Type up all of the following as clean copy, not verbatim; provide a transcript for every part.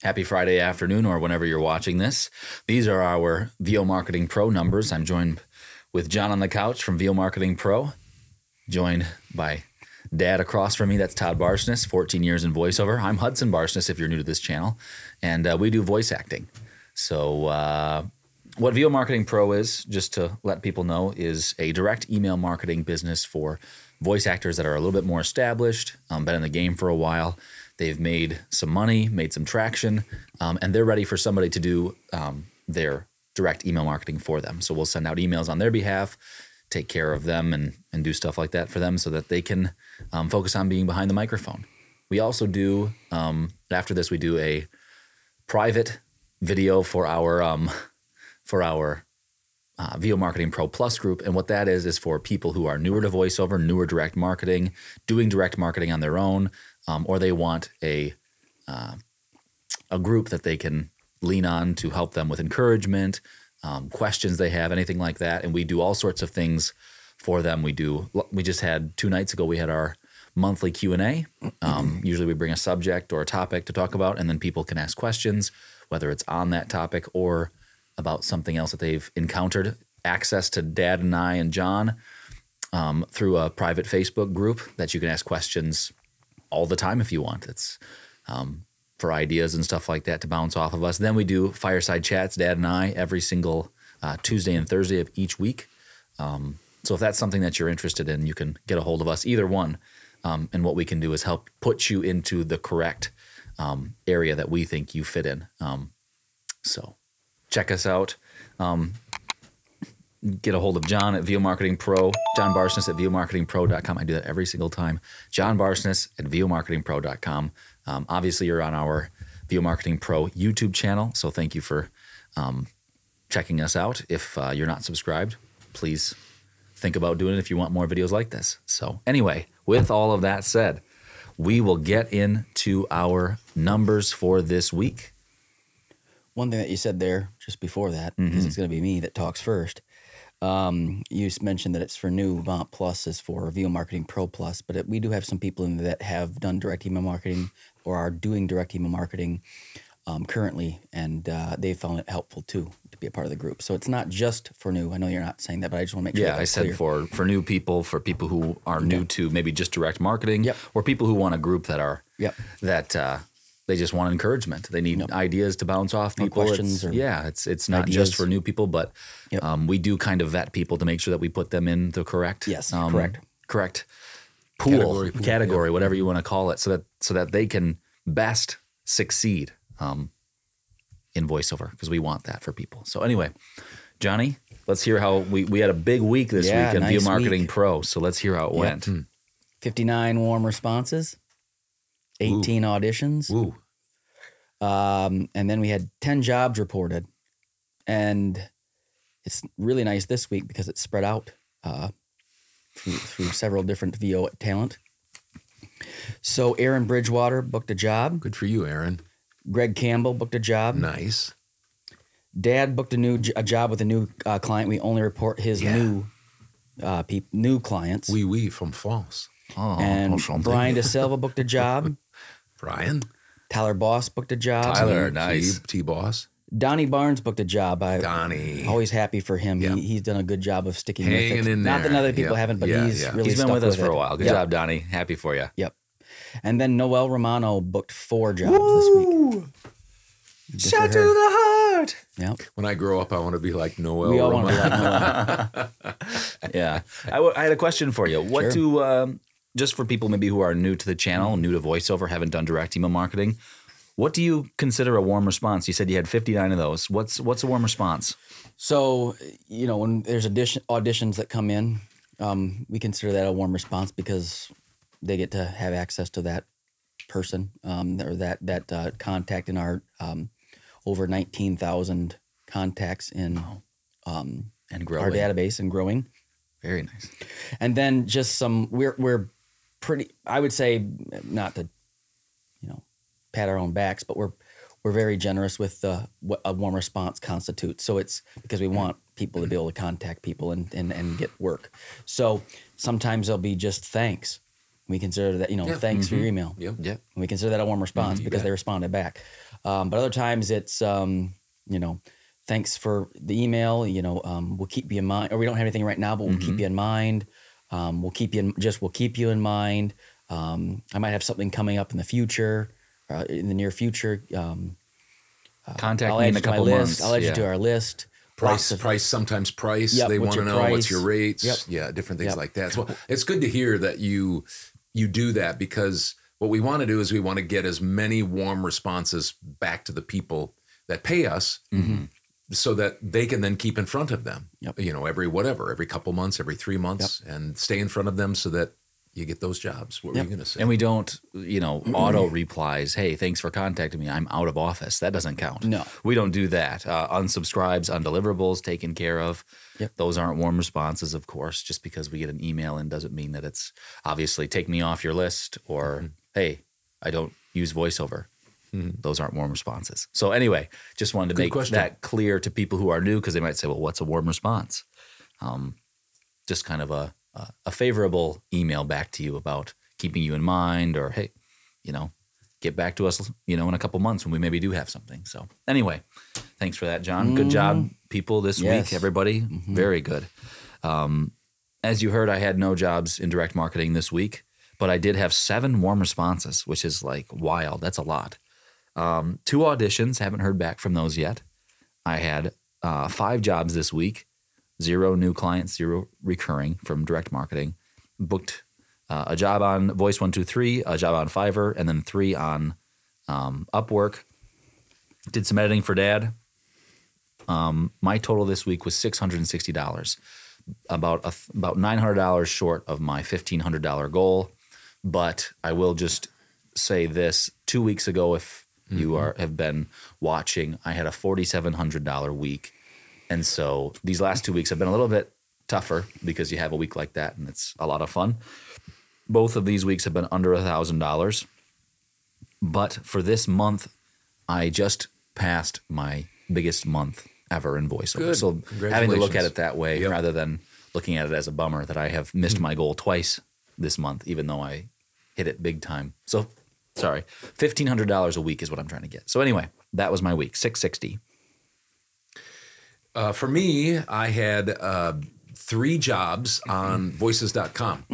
Happy Friday afternoon or whenever you're watching this. These are our VO Marketing Pro numbers. I'm joined with John on the couch from VO Marketing Pro, joined by Dad across from me. That's Todd Barsness, 14 years in voiceover. I'm Hudson Barsness if you're new to this channel, and we do voice acting. So what VO Marketing Pro is, just to let people know, is a direct email marketing business for voice actors that are a little bit more established, been in the game for a while. They've made some money, made some traction, and they're ready for somebody to do their direct email marketing for them. So we'll send out emails on their behalf, take care of them, and do stuff like that for them so that they can focus on being behind the microphone. We also do, after this, we do a private video for our VO Marketing Pro Plus group. And what that is for people who are newer to voiceover, newer direct marketing, doing direct marketing on their own, or they want a group that they can lean on to help them with encouragement, questions they have, anything like that. And we do all sorts of things for them. We just had 2 nights ago, we had our monthly Q&A. Usually we bring a subject or a topic to talk about, and then people can ask questions, whether it's on that topic or about something else that they've encountered. Access to Dad and I and John through a private Facebook group that you can ask questions all the time if you want. It's for ideas and stuff like that to bounce off of us. Then we do fireside chats, Dad and I, every single Tuesday and Thursday of each week. So if that's something that you're interested in, you can get a hold of us, either one. And what we can do is help put you into the correct area that we think you fit in. So check us out. Get a hold of John at VO Marketing Pro, John Barsness at VOMarketingPro.com. I do that every single time. John Barsness at VOMarketingPro.com. Obviously, you're on our VO Marketing Pro YouTube channel, so thank you for checking us out. If you're not subscribed, please think about doing it if you want more videos like this. So anyway, with all of that said, we will get into our numbers for this week. One thing that you said there just before that, because it's going to be me that talks first, you mentioned that it's for new. VOMP Plus is for VO Marketing Pro Plus, but we do have some people in that have done direct email marketing or are doing direct email marketing currently, and they found it helpful too to be a part of the group. So it's not just for new. I know you're not saying that, but I just want to make sure that's clear. I said for new people, for people who are new to maybe just direct marketing, or people who want a group that are they just want encouragement. They need ideas to bounce off people. Questions it's not just for new people, but we do kind of vet people to make sure that we put them in the correct correct pool, category, whatever you want to call it, so that they can best succeed in voiceover, because we want that for people. So anyway, Johnny, let's hear how we had a big week this week in VO Marketing Pro. So let's hear how it went. 59 warm responses. 18 auditions. And then we had 10 jobs reported. And it's really nice this week because it's spread out through several different VO talent. So Aaron Bridgewater booked a job. Good for you, Aaron. Greg Campbell booked a job. Nice. Dad booked a job with a new client. We only report his new clients. Oui, from France. Oh, and Brian DeSilva booked a job. Brian. Tyler Boss booked a job. Tyler, nice. T-Boss. Donnie Barnes booked a job. Donnie. Always happy for him. He's done a good job of sticking Hanging with it. in there. Not that other people haven't, but he's really been stuck with us it. for a while. Good job, Donnie. Happy for you. Yep. And then Noelle Romano booked 4 jobs this week. Shot to the heart. Yep. When I grow up, I want to be like Noelle. We all want to be like Noelle. I had a question for you. What do just for people maybe who are new to the channel, new to voiceover, haven't done direct email marketing, what do you consider a warm response? You said you had 59 of those. What's a warm response? So, when there's auditions that come in, we consider that a warm response because they get to have access to that person or that contact in our over 19,000 contacts in our database and growing. Very nice. And then just we're pretty, I would say, not to pat our own backs, but we're very generous with what a warm response constitutes. So it's because we want people to be able to contact people and get work. So sometimes there'll be just thanks. We consider that, thanks for your email. Yep. Yeah. And we consider that a warm response because they responded back. But other times it's, thanks for the email. We'll keep you in mind, or we don't have anything right now, but we'll keep you in mind. We'll keep you in mind. I might have something coming up in the future, in the near future. Contact I'll me add in you a to my couple list. months. I'll add you to our list. Sometimes price. Yep, They want what's to your know what's price? your rates. Yep. Yeah, different things Yep. like that. So it's good to hear that you do that, because what we want to do is we want to get as many warm responses back to the people that pay us, so that they can then keep in front of them. Yep. Every couple months, every 3 months, and stay in front of them so that you get those jobs. What were you going to say? And we don't, auto replies, hey, thanks for contacting me. I'm out of office. That doesn't count. No. We don't do that. Unsubscribes, undeliverables, taken care of. Yep. Those aren't warm responses, of course. Just because we get an email in doesn't mean that it's obviously take me off your list or, hey, I don't use voiceover. Those aren't warm responses. So anyway, just wanted to make that clear to people who are new, because they might say, well, what's a warm response? Just kind of a favorable email back to you about keeping you in mind, or, hey, get back to us, in a couple months when we maybe do have something. So anyway, thanks for that, John. Good job, people, this week, everybody. Very good. As you heard, I had no jobs in direct marketing this week, but I did have 7 warm responses, which is like wild. That's a lot. 2 auditions, haven't heard back from those yet. I had 5 jobs this week. 0 new clients, 0 recurring from direct marketing. Booked a job on Voice 123, a job on Fiverr, and then 3 on Upwork. Did some editing for Dad. My total this week was $660, about $900 short of my $1,500 goal. But I will just say this: 2 weeks ago, if you have been watching, I had a $4,700 week. And so these last 2 weeks have been a little bit tougher, because you have a week like that and it's a lot of fun. Both of these weeks have been under $1,000. But for this month, I just passed my biggest month ever in voiceover. Good. So having to look at it that way, rather than looking at it as a bummer that I have missed my goal twice this month, even though I hit it big time. So sorry, $1,500 a week is what I'm trying to get. So anyway, that was my week, $660. For me, I had 3 jobs on voices.com.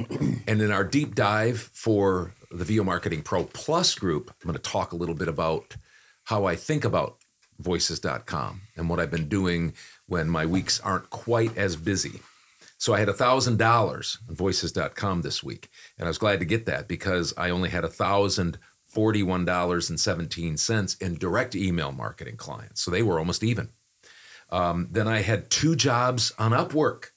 And in our deep dive for the VO Marketing Pro Plus group, I'm going to talk a little bit about how I think about voices.com and what I've been doing when my weeks aren't quite as busy. So I had $1,000 on voices.com this week. And I was glad to get that, because I only had $1,041.17 in direct email marketing clients. So they were almost even. Then I had 2 jobs on Upwork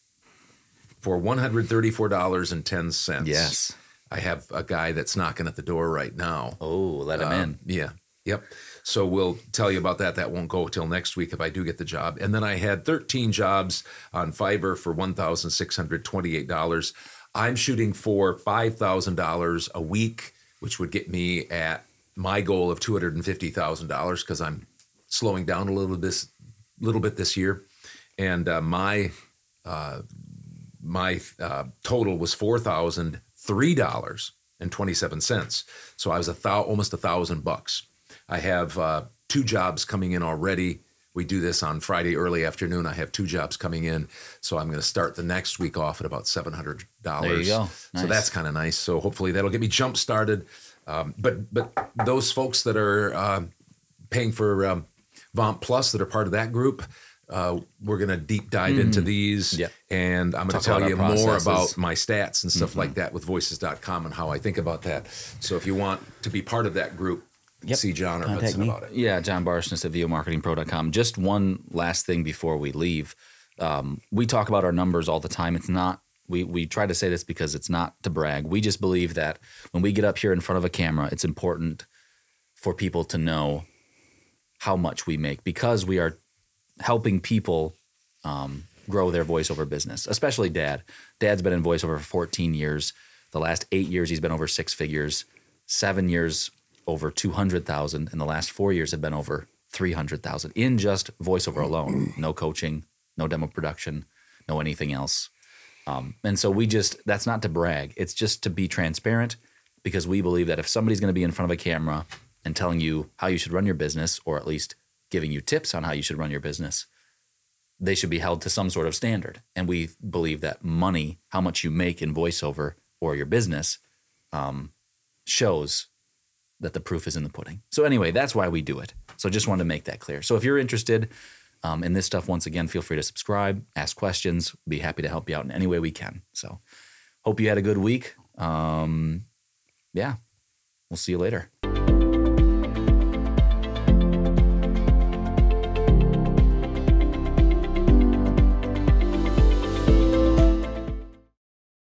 for $134.10. Yes. I have a guy that's knocking at the door right now. Oh, let him in. Yeah. Yep. So we'll tell you about that. That won't go till next week if I do get the job. And then I had 13 jobs on Fiverr for $1,628. I'm shooting for $5,000 a week, which would get me at my goal of $250,000, because I'm slowing down a little bit this year. And my total was $4,003.27. So I was almost $1,000. I have 2 jobs coming in already. We do this on Friday early afternoon. I have 2 jobs coming in. So I'm going to start the next week off at about $700. There you go. Nice. So that's kind of nice. So hopefully that'll get me jump started. But those folks that are paying for VOMP Plus, that are part of that group, we're going to deep dive into these. Yep. And I'm going to Talk tell about you our more processes. about my stats and stuff like that with voices.com and how I think about that. So if you want to be part of that group, see John or Contact Hudson me. about it. Yeah, John Barsness at VOMarketingPro.com. Just one last thing before we leave. We talk about our numbers all the time. It's not, we try to say this because it's not to brag. We just believe that when we get up here in front of a camera, it's important for people to know how much we make, because we are helping people grow their voiceover business, especially Dad. Dad's been in voiceover for 14 years. The last 8 years, he's been over 6 figures. 7 years, over 200,000. And the last 4 years have been over 300,000 in just voiceover alone. No coaching, no demo production, no anything else. And so that's not to brag. It's just to be transparent, because we believe that if somebody's going to be in front of a camera and telling you how you should run your business, or at least giving you tips on how you should run your business, they should be held to some sort of standard. And we believe that money, how much you make in voiceover or your business, shows that the proof is in the pudding. So anyway, that's why we do it. So just wanted to make that clear. So if you're interested in this stuff, once again, feel free to subscribe, ask questions. Be happy to help you out in any way we can. So hope you had a good week. Yeah, we'll see you later.